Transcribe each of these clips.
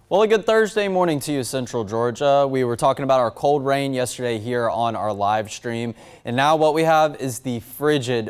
Well, a good Thursday morning to you, Central Georgia. We were talking about our cold rain yesterday here on our live stream. And now what we have is the frigid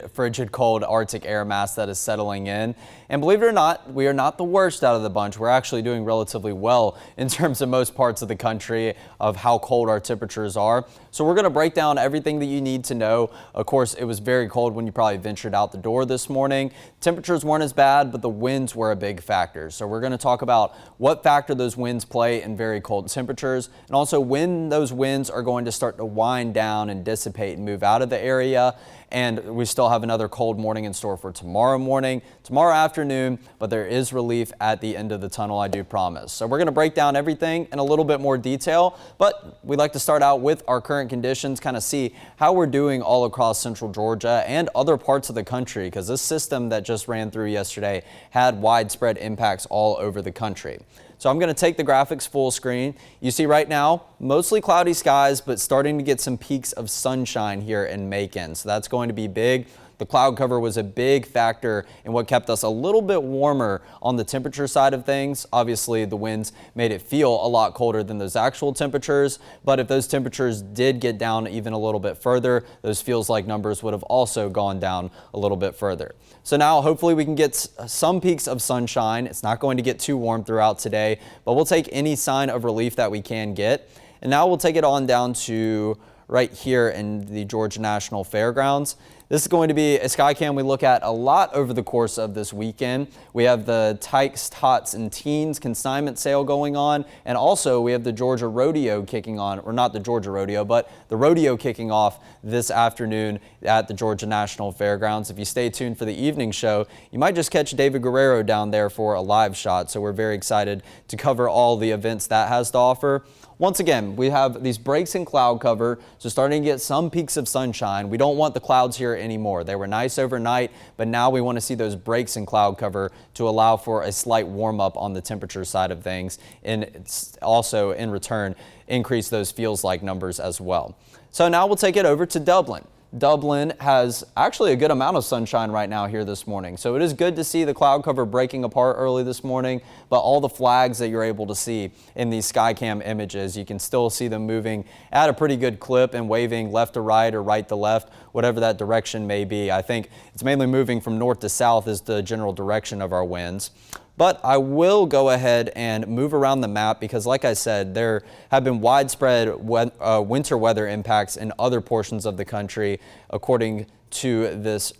cold Arctic air mass that is settling in. And believe it or not, we are not the worst out of the bunch. We're actually doing relatively well in terms of most parts of the country of how cold our temperatures are. So we're going to break down everything that you need to know. Of course, it was very cold when you probably ventured out the door this morning. Temperatures weren't as bad, but the winds were a big factor. So we're going to talk about what factor those winds play in very cold temperatures, and also when those winds are going to start to wind down and dissipate and move out of the area. And we still have another cold morning in store for tomorrow morning, tomorrow afternoon, but there is relief at the end of the tunnel, I do promise. So we're going to break down everything in a little bit more detail, but we'd like to start out with our current conditions, kind of see how we're doing all across central Georgia and other parts of the country, because this system that just ran through yesterday had widespread impacts all over the country. So I'm going to take the graphics full screen. You see right now, mostly cloudy skies, but starting to get some peaks of sunshine here in Macon. So that's going to be big. The cloud cover was a big factor in what kept us a little bit warmer on the temperature side of things. Obviously, the winds made it feel a lot colder than those actual temperatures. But if those temperatures did get down even a little bit further, those feels like numbers would have also gone down a little bit further. So now hopefully we can get some peaks of sunshine. It's not going to get too warm throughout today, but we'll take any sign of relief that we can get. And now we'll take it on down to right here in the Georgia National Fairgrounds. This is going to be a sky cam we look at a lot over the course of this weekend. We have the Tykes, Tots, and Teens consignment sale going on, and also we have the Georgia Rodeo kicking on, or not the Georgia Rodeo, but the rodeo kicking off this afternoon at the Georgia National Fairgrounds. If you stay tuned for the evening show, you might just catch David Guerrero down there for a live shot, so we're very excited to cover all the events that has to offer. Once again, we have these breaks in cloud cover, so starting to get some peaks of sunshine. We don't want the clouds here anymore. They were nice overnight, but now we want to see those breaks in cloud cover to allow for a slight warm up on the temperature side of things, and it's also in return increase those feels like numbers as well. So now we'll take it over to Dublin. Dublin has actually a good amount of sunshine right now here this morning. So it is good to see the cloud cover breaking apart early this morning, but all the flags that you're able to see in these Skycam images, you can still see them moving at a pretty good clip and waving left to right or right to left, whatever that direction may be. I think it's mainly moving from north to south is the general direction of our winds. But I will go ahead and move around the map because, like I said, there have been widespread winter weather impacts in other portions of the country according to this,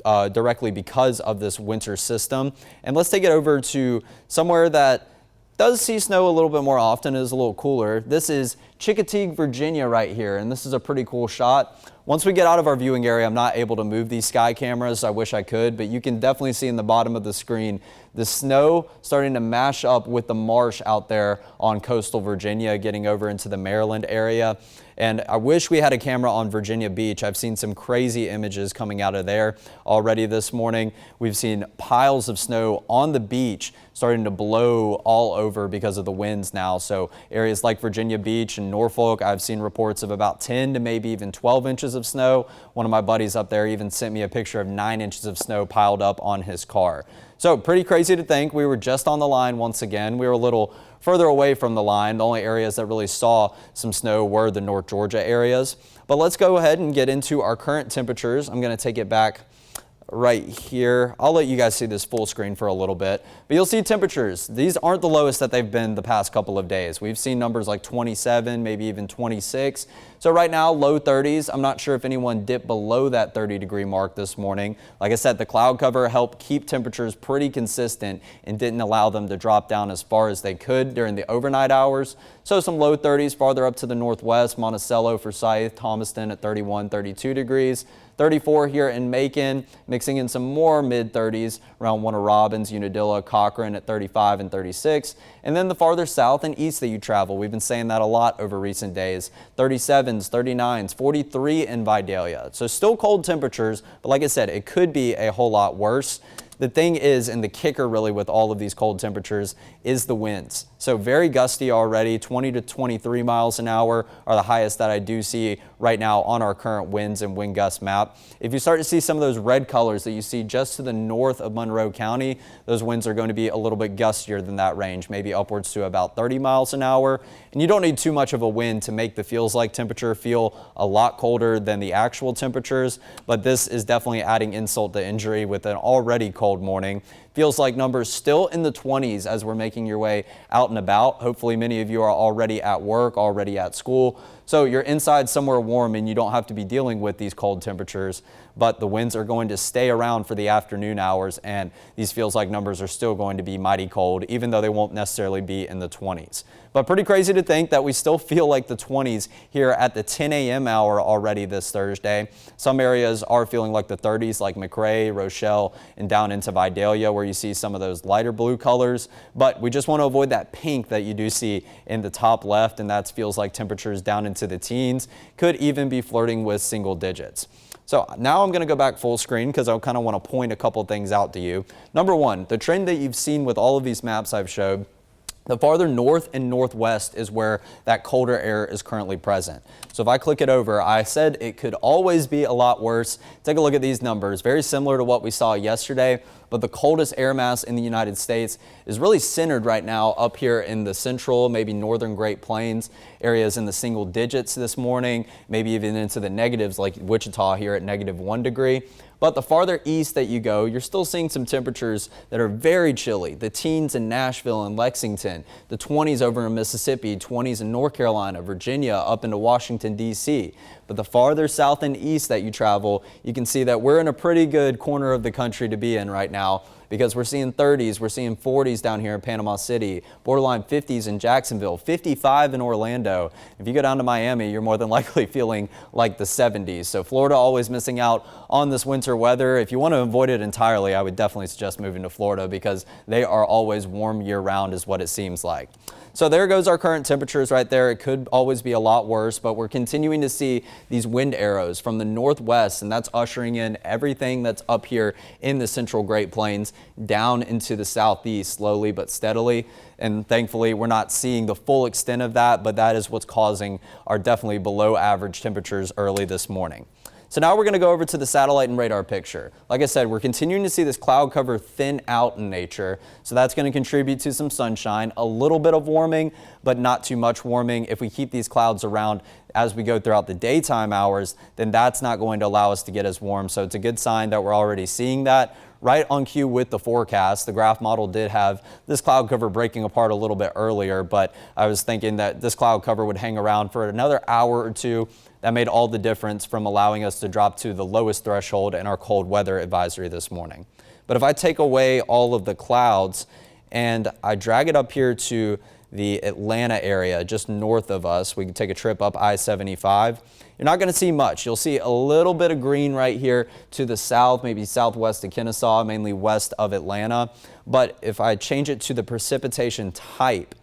directly because of this winter system. And let's take it over to somewhere that does see snow a little bit more often, is a little cooler. This is Chickateague, Virginia right here, and this is a pretty cool shot. Once we get out of our viewing area, I'm not able to move these sky cameras. I wish I could, but you can definitely see in the bottom of the screen the snow starting to mash up with the marsh out there on coastal Virginia, getting over into the Maryland area. And I wish we had a camera on Virginia Beach. I've seen some crazy images coming out of there already this morning. We've seen piles of snow on the beach starting to blow all over because of the winds now. So areas like Virginia Beach and Norfolk, I've seen reports of about 10 to maybe even 12 inches of snow. One of my buddies up there even sent me a picture of 9 inches of snow piled up on his car. So pretty crazy to think. We were just on the line once again. We were a little further away from the line. The only areas that really saw some snow were the North Georgia areas. But let's go ahead and get into our current temperatures. I'm going to take it back right here. I'll let you guys see this full screen for a little bit, but you'll see temperatures. These aren't the lowest that they've been the past couple of days. We've seen numbers like 27, maybe even 26. So right now, low 30s. I'm not sure if anyone dipped below that 30-degree mark this morning. Like I said, the cloud cover helped keep temperatures pretty consistent and didn't allow them to drop down as far as they could during the overnight hours. So some low 30s farther up to the northwest, Monticello, Forsyth, Thomaston at 31, 32 degrees. 34 here in Macon, mixing in some more mid-30s around Warner Robins, Unadilla, Cochran at 35 and 36. And then the farther south and east that you travel, we've been saying that a lot over recent days, 37s, 39s, 43 in Vidalia. So still cold temperatures, but like I said, it could be a whole lot worse. The thing is, and the kicker really with all of these cold temperatures, is the winds. So very gusty already, 20 to 23 miles an hour are the highest that I do see right now on our current winds and wind gust map. If you start to see some of those red colors that you see just to the north of Monroe County, those winds are going to be a little bit gustier than that range, maybe upwards to about 30 miles an hour. And you don't need too much of a wind to make the feels like temperature feel a lot colder than the actual temperatures, but this is definitely adding insult to injury with an already cold morning. Feels like numbers still in the 20s as we're making your way out and about. Hopefully many of you are already at work, already at school. So you're inside somewhere warm and you don't have to be dealing with these cold temperatures, but the winds are going to stay around for the afternoon hours, and these feels like numbers are still going to be mighty cold, even though they won't necessarily be in the 20s. But pretty crazy to think that we still feel like the 20s here at the 10 a.m. hour already this Thursday. Some areas are feeling like the 30s, like McRae, Rochelle, and down into Vidalia, where you see some of those lighter blue colors. But we just want to avoid that pink that you do see in the top left, and that feels like temperatures down into the teens, could even be flirting with single digits. So now I'm going to go back full screen because I kind of want to point a couple things out to you. Number one, the trend that you've seen with all of these maps I've showed, the farther north and northwest is where that colder air is currently present. So if I click it over, I said it could always be a lot worse. Take a look at these numbers, very similar to what we saw yesterday, but the coldest air mass in the United States is really centered right now up here in the central, maybe northern Great Plains areas in the single digits this morning, maybe even into the negatives like Wichita here at -1 degree. But the farther east that you go, you're still seeing some temperatures that are very chilly. The teens in Nashville and Lexington, the 20s over in Mississippi, 20s in North Carolina, Virginia, up into Washington, D.C. But the farther south and east that you travel, you can see that we're in a pretty good corner of the country to be in right now, because we're seeing 30s, we're seeing 40s down here in Panama City, borderline 50s in Jacksonville, 55 in Orlando. If you go down to Miami, you're more than likely feeling like the 70s. So Florida always missing out on this winter weather. If you want to avoid it entirely, I would definitely suggest moving to Florida because they are always warm year round is what it seems like. So there goes our current temperatures right there. It could always be a lot worse, but we're continuing to see these wind arrows from the northwest, and that's ushering in everything that's up here in the central Great Plains down into the southeast slowly but steadily. And thankfully, we're not seeing the full extent of that, but that is what's causing our definitely below average temperatures early this morning. So now we're going to go over to the satellite and radar picture. Like I said, we're continuing to see this cloud cover thin out in nature. So that's going to contribute to some sunshine, a little bit of warming, but not too much warming. If we keep these clouds around as we go throughout the daytime hours, then that's not going to allow us to get as warm. So it's a good sign that we're already seeing that. Right on cue with the forecast, the graph model did have this cloud cover breaking apart a little bit earlier, but I was thinking that this cloud cover would hang around for another hour or two. That made all the difference from allowing us to drop to the lowest threshold in our cold weather advisory this morning. But if I take away all of the clouds and I drag it up here to the Atlanta area just north of us, we can take a trip up I-75. You're not going to see much. You'll see a little bit of green right here to the south, maybe southwest of Kennesaw, mainly west of Atlanta. But if I change it to the precipitation type,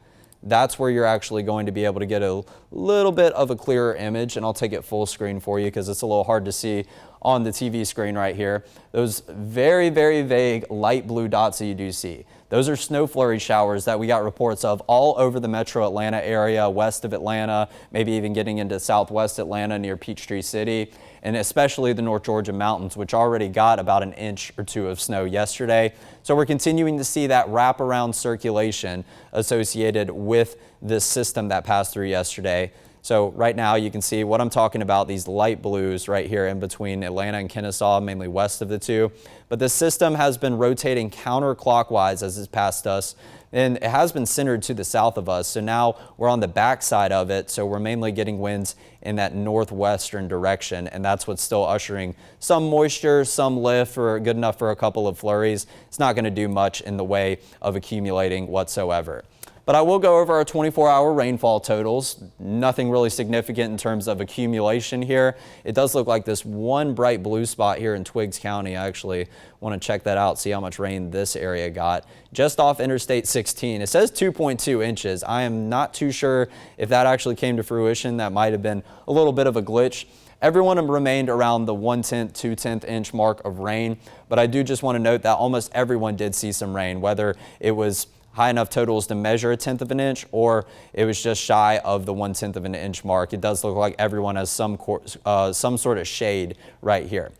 that's where you're actually going to be able to get a little bit of a clearer image, and I'll take it full screen for you because it's a little hard to see on the TV screen right here. Those very, very vague light blue dots that you do see, those are snow flurry showers that we got reports of all over the metro Atlanta area, west of Atlanta, maybe even getting into southwest Atlanta near Peachtree City, and especially the North Georgia mountains, which already got about an inch or two of snow yesterday. So we're continuing to see that wraparound circulation associated with this system that passed through yesterday. So right now you can see what I'm talking about, these light blues right here in between Atlanta and Kennesaw, mainly west of the two. But this system has been rotating counterclockwise as it's passed us, and it has been centered to the south of us. So now we're on the back side of it, so we're mainly getting winds in that northwestern direction, and that's what's still ushering some moisture, some lift, for good enough for a couple of flurries. It's not going to do much in the way of accumulating whatsoever. But I will go over our 24-hour rainfall totals. Nothing really significant in terms of accumulation here. It does look like this one bright blue spot here in Twiggs County. I actually want to check that out, see how much rain this area got. Just off Interstate 16. It says 2.2 inches. I am not too sure if that actually came to fruition. That might have been a little bit of a glitch. everyone remained around the 1/10, 2/10 inch mark of rain. But I do just want to note that almost everyone did see some rain, whether it was high enough totals to measure 1/10 of an inch or it was just shy of the 1/10 of an inch mark. It does look like everyone has some sort of shade right here.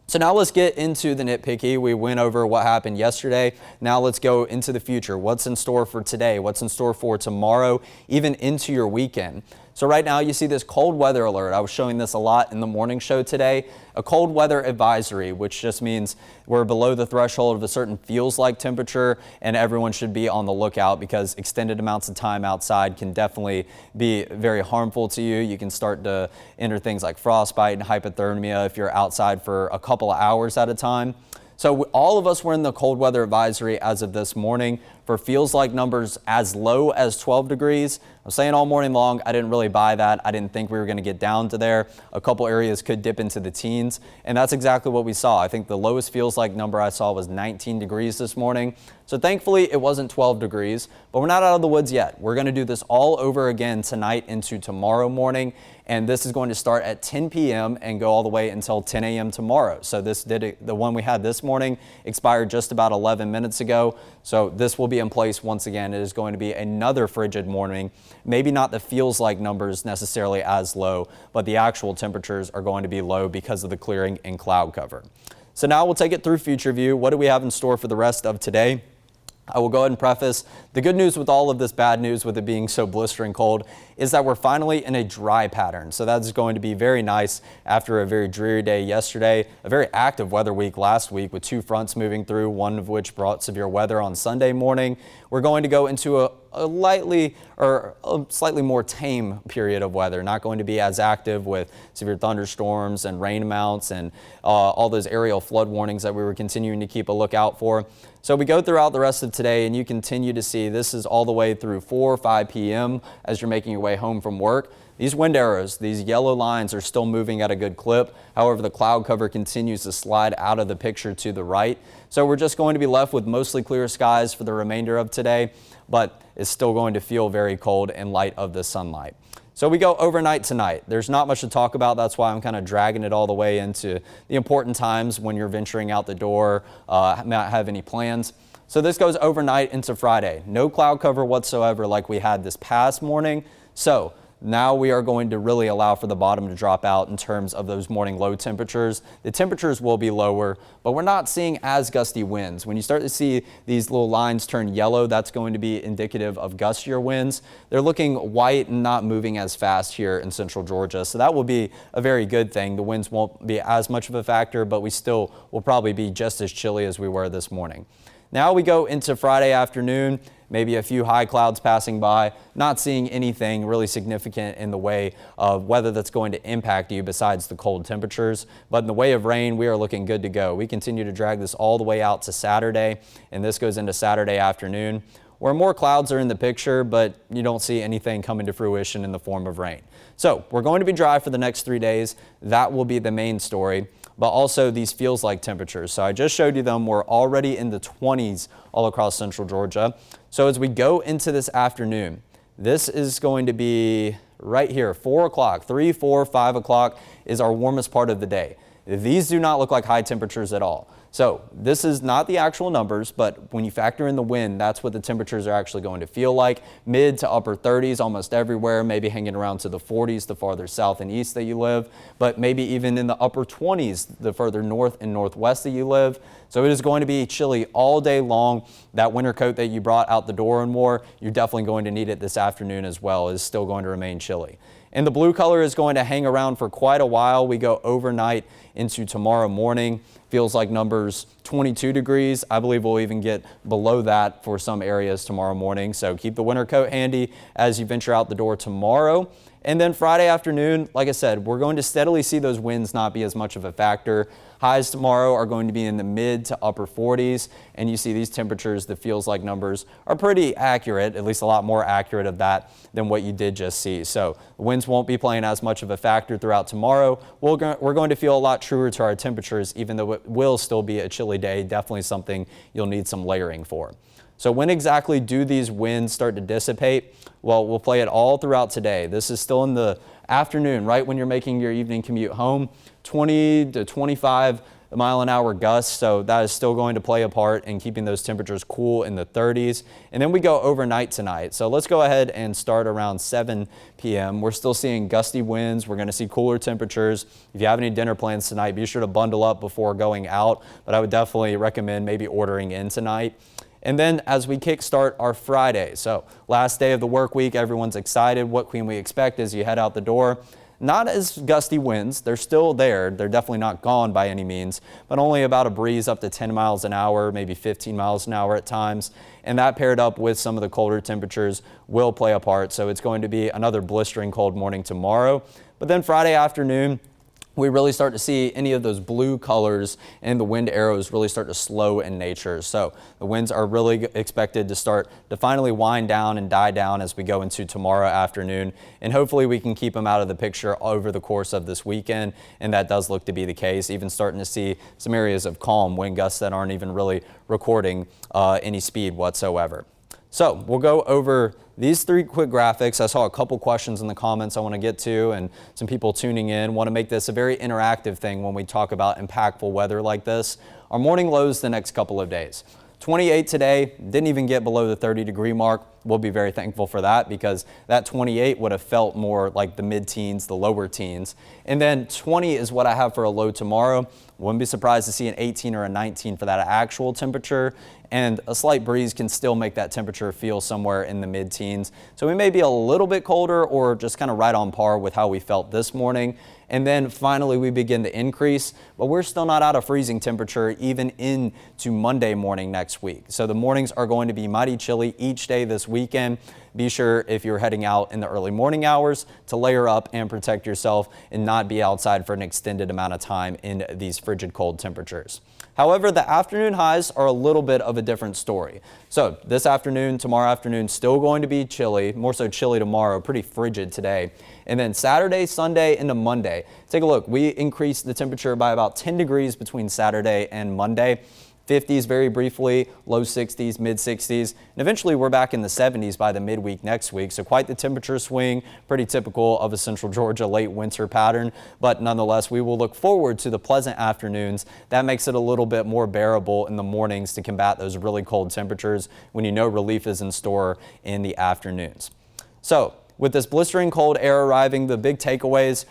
So now let's get into the nitpicky. We went over what happened yesterday. Now let's go into the future. What's in store for today? What's in store for tomorrow, even into your weekend? So right now you see this cold weather alert. I was showing this a lot in the morning show today. A cold weather advisory, which just means we're below the threshold of a certain feels like temperature, and everyone should be on the lookout because extended amounts of time outside can definitely be very harmful to you. You can start to enter things like frostbite and hypothermia if you're outside for a couple of hours at a time. So all of us were in the cold weather advisory as of this morning for feels like numbers as low as 12 degrees. I'm saying all morning long, I didn't really buy that. I didn't think we were going to get down to there. A couple areas could dip into the teens, and that's exactly what we saw. I think the lowest feels like number I saw was 19 degrees this morning. So thankfully it wasn't 12 degrees, but we're not out of the woods yet. We're going to do this all over again tonight into tomorrow morning. And this is going to start at 10 p.m. and go all the way until 10 a.m. tomorrow. So the one we had this morning expired just about 11 minutes ago. So this will be in place once again. It is going to be another frigid morning. Maybe not the feels like numbers necessarily as low, but the actual temperatures are going to be low because of the clearing in cloud cover. So now we'll take it through future view. What do we have in store for the rest of today? I will go ahead and preface the good news with all of this bad news with it being so blistering cold is that we're finally in a dry pattern. So that's going to be very nice after a very dreary day yesterday, a very active weather week last week with two fronts moving through, one of which brought severe weather on Sunday morning. We're going to go into a slightly more tame period of weather, not going to be as active with severe thunderstorms and rain amounts and all those aerial flood warnings that we were continuing to keep a lookout for. So we go throughout the rest of today and you continue to see this is all the way through 4 or 5 p.m. as you're making your way home from work. These wind arrows, these yellow lines are still moving at a good clip. However, the cloud cover continues to slide out of the picture to the right. So we're just going to be left with mostly clear skies for the remainder of today, but it's still going to feel very cold in light of the sunlight. So we go overnight tonight. There's not much to talk about. That's why I'm kind of dragging it all the way into the important times when you're venturing out the door, not have any plans. So this goes overnight into Friday. No cloud cover whatsoever like we had this past morning. So now we are going to really allow for the bottom to drop out in terms of those morning low temperatures. The temperatures will be lower, but we're not seeing as gusty winds. When you start to see these little lines turn yellow, that's going to be indicative of gustier winds. They're looking white and not moving as fast here in central Georgia. So that will be a very good thing. The winds won't be as much of a factor, but we still will probably be just as chilly as we were this morning. Now we go into Friday afternoon, maybe a few high clouds passing by, not seeing anything really significant in the way of weather that's going to impact you besides the cold temperatures. But in the way of rain, we are looking good to go. We continue to drag this all the way out to Saturday, and this goes into Saturday afternoon, where more clouds are in the picture, but you don't see anything coming to fruition in the form of rain. So we're going to be dry for the next 3 days. That will be the main story. But also these feels like temperatures. So I just showed you them. We're already in the 20s all across central Georgia. So as we go into this afternoon, this is going to be right here, 4 o'clock, 3, 4, 5 o'clock is our warmest part of the day. These do not look like high temperatures at all. So this is not the actual numbers, but when you factor in the wind, that's what the temperatures are actually going to feel like. Mid to upper 30s almost everywhere, maybe hanging around to the 40s the farther south and east that you live, but maybe even in the upper 20s the further north and northwest that you live. So it is going to be chilly all day long. That winter coat that you brought out the door and wore, you're definitely going to need it this afternoon as well. It is still going to remain chilly. And the blue color is going to hang around for quite a while. We go overnight into tomorrow morning. Feels like numbers 22 degrees. I believe we'll even get below that for some areas tomorrow morning. So keep the winter coat handy as you venture out the door tomorrow. And then Friday afternoon, like I said, we're going to steadily see those winds not be as much of a factor. Highs tomorrow are going to be in the mid to upper 40s, and you see these temperatures, the feels like numbers are pretty accurate, at least a lot more accurate of that than what you did just see. So the winds won't be playing as much of a factor throughout tomorrow. We're going to feel a lot truer to our temperatures, even though it will still be a chilly chilly day, definitely something you'll need some layering for. So when exactly do these winds start to dissipate? Well, we'll play it all throughout today. This is still in the afternoon, right when you're making your evening commute home, 20 to 25 mile-an-hour gusts, so that is still going to play a part in keeping those temperatures cool in the 30s. And then we go overnight tonight. So let's go ahead and start around 7 p.m. We're still seeing gusty winds. We're going to see cooler temperatures. If you have any dinner plans tonight, be sure to bundle up before going out, but I would definitely recommend maybe ordering in tonight. And then as we kickstart our Friday, so last day of the work week, everyone's excited. What can we expect as you head out the door? Not as gusty winds. They're still there. They're definitely not gone by any means, but only about a breeze up to 10 miles an hour, maybe 15 miles an hour at times. And that paired up with some of the colder temperatures will play a part. So it's going to be another blistering cold morning tomorrow. But then Friday afternoon, we really start to see any of those blue colors and the wind arrows really start to slow in nature. So the winds are really expected to start to finally wind down and die down as we go into tomorrow afternoon. And hopefully we can keep them out of the picture over the course of this weekend. And that does look to be the case, even starting to see some areas of calm wind gusts that aren't even really recording any speed whatsoever. So we'll go over these three quick graphics. I saw a couple questions in the comments I want to get to, and some people tuning in want to make this a very interactive thing when we talk about impactful weather like this. Our morning lows the next couple of days. 28 today, didn't even get below the 30-degree mark. We'll be very thankful for that because that 28 would have felt more like the mid-teens, the lower teens. And then 20 is what I have for a low tomorrow. Wouldn't be surprised to see an 18 or a 19 for that actual temperature. And a slight breeze can still make that temperature feel somewhere in the mid-teens. So we may be a little bit colder or just kind of right on par with how we felt this morning. And then finally we begin to increase, but we're still not out of freezing temperature even into Monday morning next week. So the mornings are going to be mighty chilly each day this weekend. Be sure if you're heading out in the early morning hours to layer up and protect yourself and not be outside for an extended amount of time in these frigid cold temperatures. However, the afternoon highs are a little bit of a different story. So this afternoon, tomorrow afternoon, still going to be chilly, more so chilly tomorrow, pretty frigid today. And then Saturday, Sunday into Monday, take a look. We increased the temperature by about 10 degrees between Saturday and Monday. 50s very briefly, low 60s, mid 60s, and eventually we're back in the 70s by the midweek next week. So quite the temperature swing, pretty typical of a Central Georgia late winter pattern, but nonetheless, we will look forward to the pleasant afternoons. That makes it a little bit more bearable in the mornings to combat those really cold temperatures when you know relief is in store in the afternoons. So with this blistering cold air arriving, the big takeaways: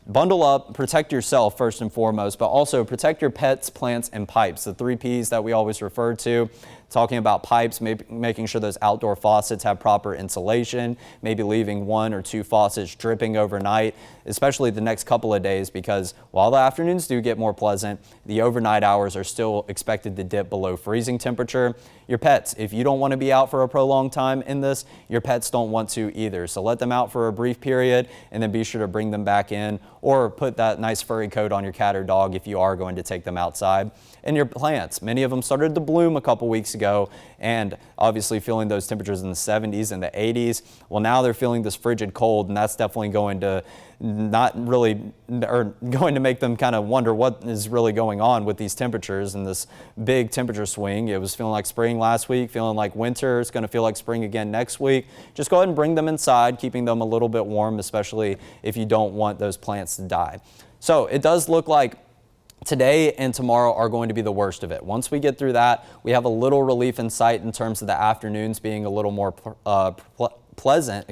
bundle up, protect yourself first and foremost, but also protect your pets, plants, and pipes. The 3 Ps that we always refer to. Talking about pipes, making sure those outdoor faucets have proper insulation, maybe leaving 1 or 2 faucets dripping overnight, especially the next couple of days, because while the afternoons do get more pleasant, the overnight hours are still expected to dip below freezing temperature. Your pets, if you don't want to be out for a prolonged time in this, your pets don't want to either. So let them out for a brief period and then be sure to bring them back in, or put that nice furry coat on your cat or dog if you are going to take them outside. And your plants, many of them started to bloom a couple weeks ago, and obviously feeling those temperatures in the 70s and the 80s. Well, now they're feeling this frigid cold, and that's definitely going to going to make them kind of wonder what is really going on with these temperatures and this big temperature swing. It was feeling like spring last week, feeling like winter. It's going to feel like spring again next week. Just go ahead and bring them inside, keeping them a little bit warm, especially if you don't want those plants to die. So it does look like today and tomorrow are going to be the worst of it. Once we get through that, we have a little relief in sight in terms of the afternoons being a little more pleasant,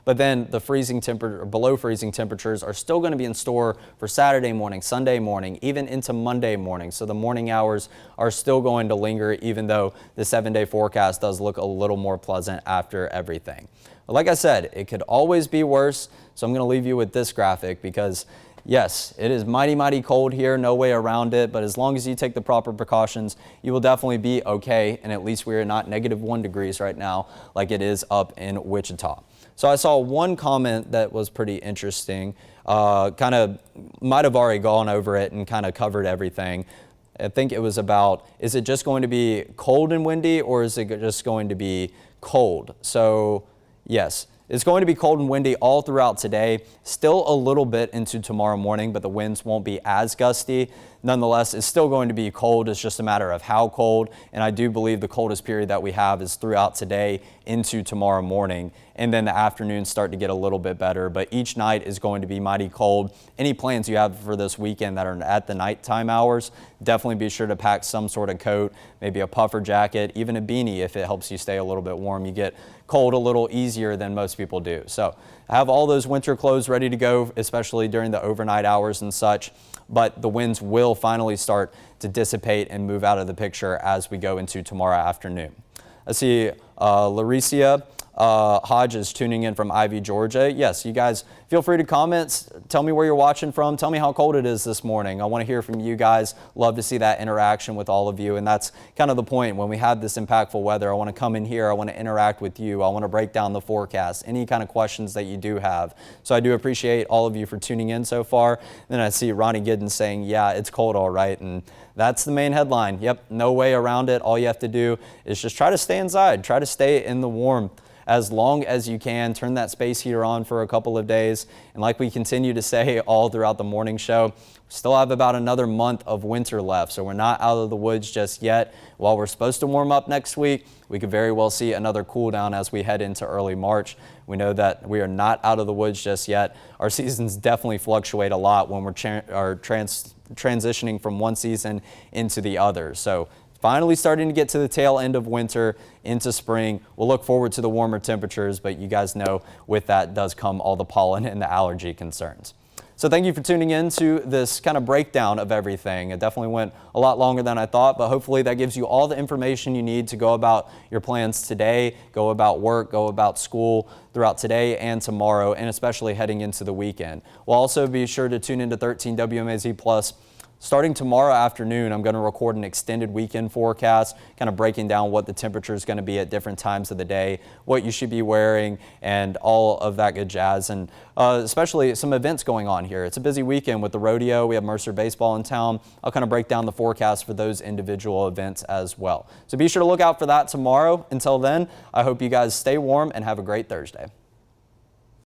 but then the freezing temperature, below freezing temperatures are still going to be in store for Saturday morning, Sunday morning, even into Monday morning. So the morning hours are still going to linger, even though the 7-day forecast does look a little more pleasant after everything. But like I said, it could always be worse. So I'm going to leave you with this graphic because yes, it is mighty cold here, no way around it, but as long as you take the proper precautions, you will definitely be okay, and at least we are not -1 degrees right now like it is up in Wichita. So I saw one comment that was pretty interesting, kind of might have already gone over it and kind of covered everything. I think it was about, is it just going to be cold and windy, or is it just going to be cold? So yes. It's going to be cold and windy all throughout today, still a little bit into tomorrow morning, but the winds won't be as gusty. nonetheless, it's still going to be cold. It's just a matter of how cold. And I do believe the coldest period that we have is throughout today into tomorrow morning. And then the afternoons start to get a little bit better. But each night is going to be mighty cold. Any plans you have for this weekend that are at the nighttime hours, definitely be sure to pack some sort of coat, maybe a puffer jacket, even a beanie if it helps you stay a little bit warm. You get cold a little easier than most people do. So have all those winter clothes ready to go, especially during the overnight hours and such. But the winds will finally start to dissipate and move out of the picture as we go into tomorrow afternoon. I see Laricia Hodge is tuning in from Ivy, Georgia. Yes, you guys feel free to comment. Tell me where you're watching from. Tell me how cold it is this morning. I want to hear from you guys. Love to see that interaction with all of you. And that's kind of the point. When we have this impactful weather, I want to come in here. I want to interact with you. I want to break down the forecast, any kind of questions that you do have. So I do appreciate all of you for tuning in so far. And then I see Ronnie Giddens saying, yeah, it's cold all right. And that's the main headline. Yep, no way around it. All you have to do is just try to stay inside. Try to stay in the warm as long as you can. Turn that space heater on for a couple of days. And like we continue to say all throughout the morning show, we still have about another month of winter left. So we're not out of the woods just yet. While we're supposed to warm up next week, we could very well see another cool down as we head into early March. We know that we are not out of the woods just yet. Our seasons definitely fluctuate a lot when we're transitioning from one season into the other. So finally starting to get to the tail end of winter into spring. We'll look forward to the warmer temperatures, but you guys know with that does come all the pollen and the allergy concerns. So thank you for tuning in to this kind of breakdown of everything. It definitely went a lot longer than I thought, but hopefully that gives you all the information you need to go about your plans today, go about work, go about school throughout today and tomorrow, and especially heading into the weekend. We'll also be sure to tune into 13 WMAZ Plus. Starting tomorrow afternoon, I'm going to record an extended weekend forecast, kind of breaking down what the temperature is going to be at different times of the day, what you should be wearing, and all of that good jazz, and especially some events going on here. It's a busy weekend with the rodeo. We have Mercer baseball in town. I'll kind of break down the forecast for those individual events as well. So be sure to look out for that tomorrow. Until then, I hope you guys stay warm and have a great Thursday.